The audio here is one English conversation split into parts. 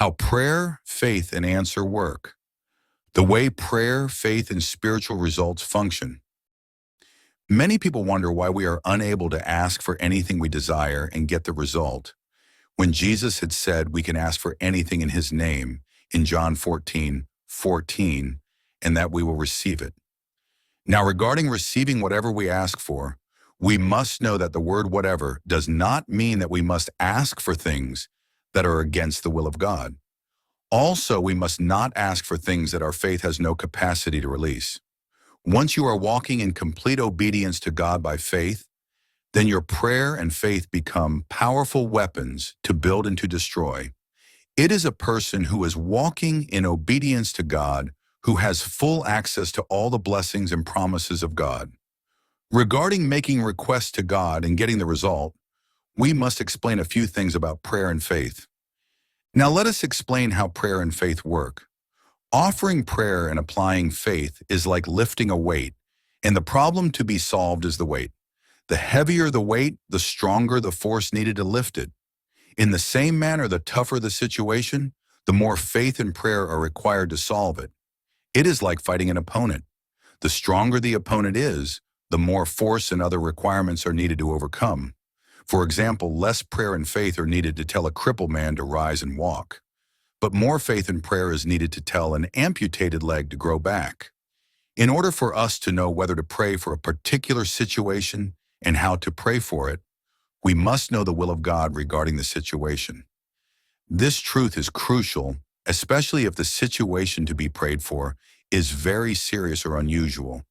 How prayer, faith, and answer work. The way prayer, faith, and spiritual results function. Many people wonder why we are unable to ask for anything we desire and get the result, when Jesus had said we can ask for anything in his name in John 14:14, and that we will receive it. Now, regarding receiving whatever we ask for, we must know that the word whatever does not mean that we must ask for things that are against the will of God. Also, we must not ask for things that our faith has no capacity to release. Once you are walking in complete obedience to God by faith, then your prayer and faith become powerful weapons to build and to destroy. It is a person who is walking in obedience to God who has full access to all the blessings and promises of God. Regarding making requests to God and getting the result, we must explain a few things about prayer and faith. Now let us explain how prayer and faith work. Offering prayer and applying faith is like lifting a weight, and the problem to be solved is the weight. The heavier the weight, the stronger the force needed to lift it. In the same manner, the tougher the situation, the more faith and prayer are required to solve it. It is like fighting an opponent. The stronger the opponent is, the more force and other requirements are needed to overcome. For example, less prayer and faith are needed to tell a crippled man to rise and walk. But more faith and prayer is needed to tell an amputated leg to grow back. In order for us to know whether to pray for a particular situation and how to pray for it, we must know the will of God regarding the situation. This truth is crucial, especially if the situation to be prayed for is very serious or unusual,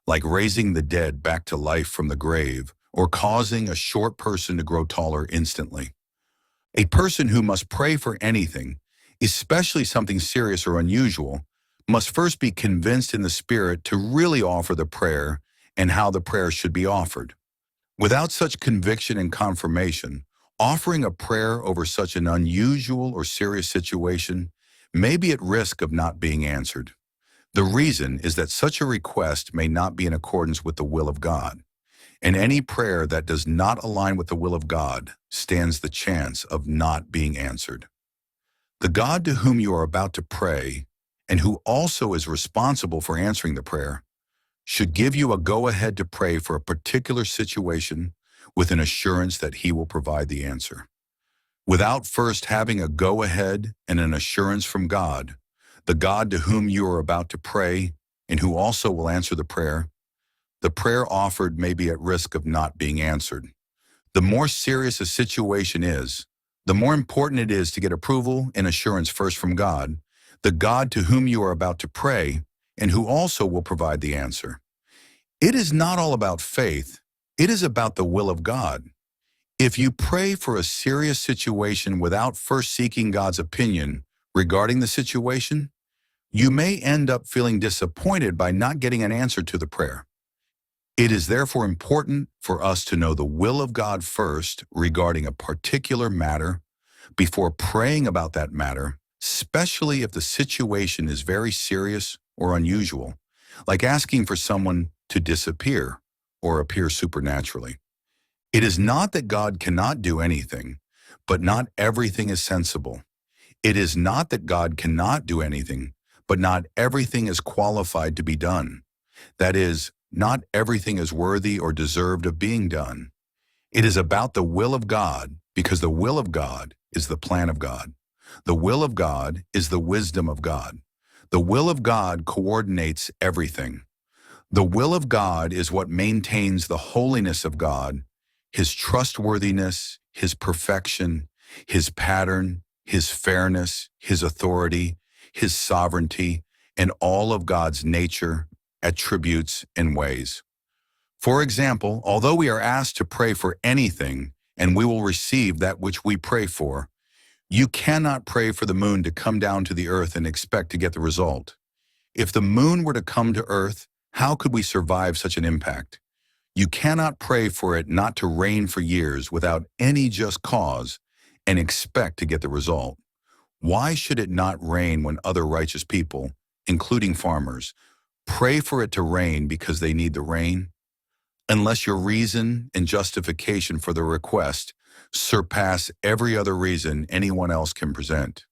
like raising the dead back to life from the grave or causing a short person to grow taller instantly. A person who must pray for anything, especially something serious or unusual, must first be convinced in the Spirit to really offer the prayer and how the prayer should be offered. Without such conviction and confirmation, offering a prayer over such an unusual or serious situation may be at risk of not being answered. The reason is that such a request may not be in accordance with the will of God, and any prayer that does not align with the will of God stands the chance of not being answered. The God to whom you are about to pray, and who also is responsible for answering the prayer, should give you a go-ahead to pray for a particular situation with an assurance that he will provide the answer. Without first having a go-ahead and an assurance from God, the God to whom you are about to pray and who also will answer the prayer offered may be at risk of not being answered. The more serious a situation is, the more important it is to get approval and assurance first from God, the God to whom you are about to pray and who also will provide the answer. It is not all about faith, it is about the will of God. If you pray for a serious situation without first seeking God's opinion regarding the situation, you may end up feeling disappointed by not getting an answer to the prayer. It is therefore important for us to know the will of God first regarding a particular matter before praying about that matter, especially if the situation is very serious or unusual, like asking for someone to disappear or appear supernaturally. It is not that God cannot do anything, but not everything is sensible. It is not that God cannot do anything, but not everything is qualified to be done. That is, not everything is worthy or deserved of being done. It is about the will of God, because the will of God is the plan of God. The will of God is the wisdom of God. The will of God coordinates everything. The will of God is what maintains the holiness of God, his trustworthiness, his perfection, his pattern, his fairness, his authority, his sovereignty, and all of God's nature, attributes, and ways. For example, although we are asked to pray for anything, and we will receive that which we pray for, you cannot pray for the moon to come down to the earth and expect to get the result. If the moon were to come to earth, how could we survive such an impact? You cannot pray for it not to rain for years without any just cause and expect to get the result. Why should it not rain when other righteous people, including farmers, pray for it to rain because they need the rain? Unless your reason and justification for the request surpass every other reason anyone else can present.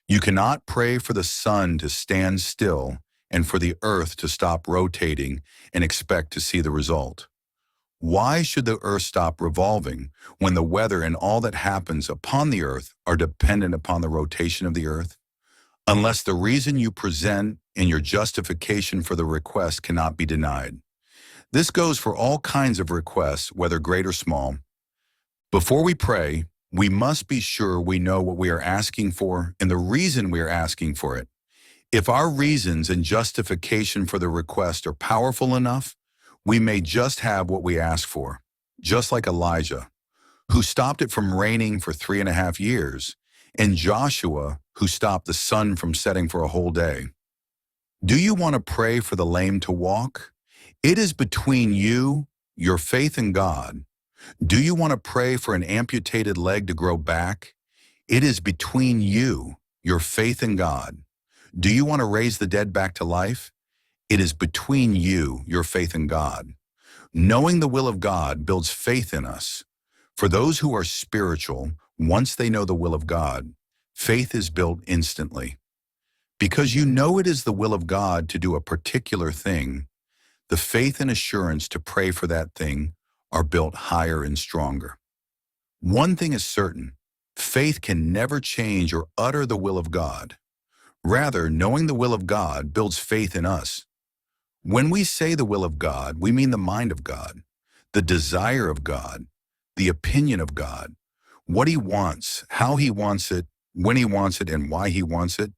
You cannot pray for the sun to stand still and for the earth to stop rotating and expect to see the result. Why should the earth stop revolving when the weather and all that happens upon the earth are dependent upon the rotation of the earth? Unless the reason you present and your justification for the request cannot be denied. This goes for all kinds of requests, whether great or small. Before we pray, we must be sure we know what we are asking for and the reason we are asking for it. If our reasons and justification for the request are powerful enough, we may just have what we ask for, just like Elijah, who stopped it from raining for 3.5 years, and Joshua, who stopped the sun from setting for a whole day. Do you want to pray for the lame to walk? It is between you, your faith in God. Do you want to pray for an amputated leg to grow back? It is between you, your faith in God. Do you want to raise the dead back to life? It is between you, your faith in God. Knowing the will of God builds faith in us. For those who are spiritual, once they know the will of God, faith is built instantly. Because you know it is the will of God to do a particular thing, the faith and assurance to pray for that thing are built higher and stronger. One thing is certain, faith can never change or utter the will of God. Rather, knowing the will of God builds faith in us. When we say the will of God, we mean the mind of God, the desire of God, the opinion of God, what He wants, how He wants it, when He wants it, and why He wants it.